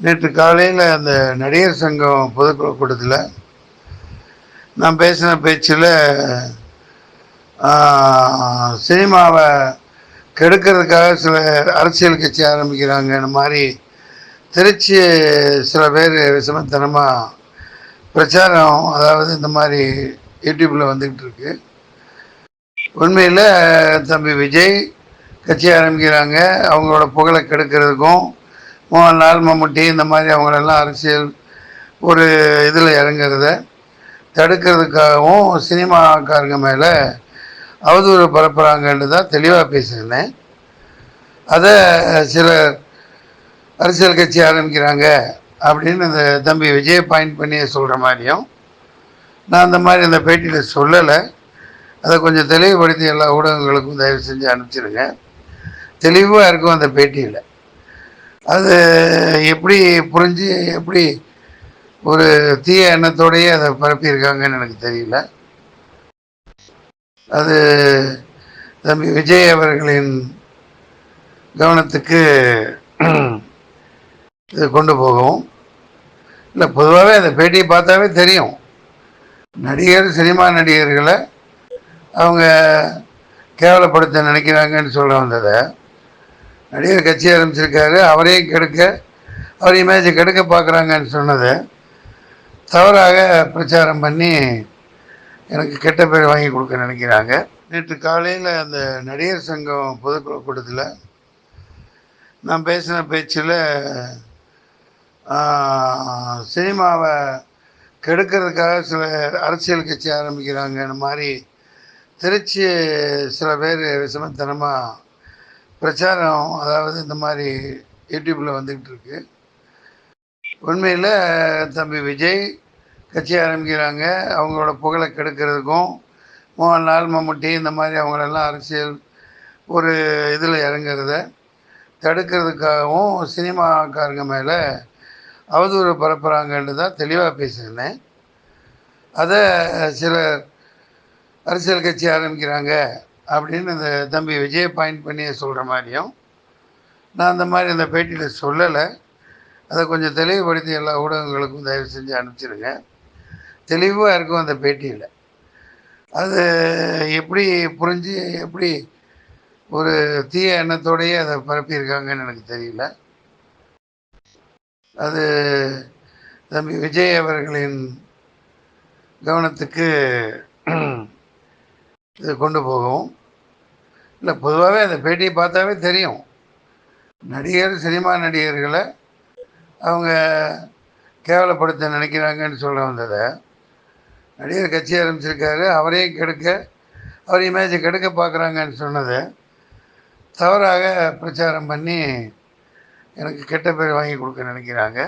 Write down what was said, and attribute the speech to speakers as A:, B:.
A: நேற்று காலையில் அந்த நடிகர் சங்கம் பொதுக்குழு கூட்டத்தில் நான் பேசின பேச்சில் சினிமாவை கெடுக்கிறதுக்காக சில அரசியல் கட்சி ஆரம்பிக்கிறாங்க. இந்த மாதிரி திருச்சி சில பேர் விஷமத்தனமாக பிரச்சாரம், அதாவது இந்த மாதிரி யூடியூப்பில் வந்துக்கிட்டு இருக்கு. உண்மையில் தம்பி விஜய் கட்சி ஆரம்பிக்கிறாங்க. அவங்களோட புகழை கெடுக்கிறதுக்கும், மோகன்லால், மம்முட்டி இந்த மாதிரி அவங்களெல்லாம் அரசியல் ஒரு இதில் இறங்குறத தடுக்கிறதுக்காகவும் சினிமாக்காரங்க மேலே அவதூறு பரப்புகிறாங்கன்னு தான் தெளிவாக பேசியிருந்தேன். அதை சில அரசியல் கட்சி ஆரம்பிக்கிறாங்க அப்படின்னு இந்த தம்பி விஜய் பாயிண்ட் பண்ணி சொல்கிற மாதிரியும் நான் அந்த மாதிரி அந்த பேட்டியில் சொல்லலை. அதை கொஞ்சம் தெளிவுபடுத்தி எல்லா ஊடகங்களுக்கும் தயவு செஞ்சு அனுப்பிச்சிடுங்க. தெளிவாக இருக்கும் அந்த பேட்டியில். அது எப்படி புரிஞ்சு எப்படி ஒரு தீய எண்ணத்தோடையே அதை பரப்பியிருக்காங்கன்னு எனக்கு தெரியல. அது தம்பி விஜய் அவர்களின் கவனத்துக்கு இது கொண்டு போகவும் இல்லை. பொதுவாகவே அந்த பேட்டியை பார்த்தாவே தெரியும், சினிமா நடிகர்களை அவங்க கேவலப்படுத்த நினைக்கிறாங்கன்னு சொல்ல வந்ததை நடிகர் கட்சி ஆரம்பிச்சிருக்காரு, அவரையும் கெடுக்க, அவர் இமேஜை கெடுக்க பார்க்குறாங்கன்னு சொன்னதை தவறாக பிரச்சாரம் பண்ணி எனக்கு கெட்ட பேர் வாங்கி கொடுக்க நினைக்கிறாங்க. நேற்று காலையில் அந்த நடிகர் சங்கம் பொதுக்குழு கூட்டத்தில் நான் பேசின பேச்சில் சினிமாவை கெடுக்கிறதுக்காக சில அரசியல் கட்சி ஆரம்பிக்கிறாங்க. இந்த மாதிரி திருச்சி சில பேர் விஷமத்தனமாக பிரச்சாரம், அதாவது இந்த மாதிரி யூடியூப்பில் வந்துக்கிட்டு இருக்கு. உண்மையில் தம்பி விஜய் கட்சி ஆரம்பிக்கிறாங்க. அவங்களோட புகழை கெடுக்கிறதுக்கும், மோகன்லால், மம்முட்டி இந்த மாதிரி அவங்களெல்லாம் அரசியல் ஒரு இதில் இறங்குறத தடுக்கிறதுக்காகவும் சினிமாக்காரங்க மேலே அவதூறு பரப்புகிறாங்கன்னு தான் தெளிவாக பேசியிருந்தேன். அதை சில அரசியல் கட்சி ஆரம்பிக்கிறாங்க அப்படின்னு இந்த தம்பி விஜய் பாயிண்ட் பண்ணி சொல்கிற மாதிரியும் நான் அந்த மாதிரி அந்த பேட்டியில் சொல்லலை. அதை கொஞ்சம் தெளிவுபடுத்தி எல்லா ஊடகங்களுக்கும் தயவு செஞ்சு அனுப்பிச்சிடுங்க. தெளிவாக இருக்கும் அந்த பேட்டியில். அது எப்படி புரிஞ்சு எப்படி ஒரு தீய எண்ணத்தோடையே அதை பரப்பியிருக்காங்கன்னு எனக்கு தெரியல. அது தம்பி விஜய் அவர்களின் கவனத்துக்கு இது கொண்டு போகவும் இல்லை. பொதுவாகவே அந்த பேட்டியை பார்த்தாவே தெரியும், சினிமா நடிகர்களை அவங்க கேவலப்படுத்த நினைக்கிறாங்கன்னு சொல்ல வந்ததை நடிகர் கட்சி ஆரம்பிச்சிருக்காரு, அவரையும் கெடுக்க, அவர் இமேஜை கெடுக்க பார்க்குறாங்கன்னு சொன்னதை தவறாக பிரச்சாரம் பண்ணி எனக்கு கெட்ட பேர் வாங்கி கொடுக்க நினைக்கிறாங்க.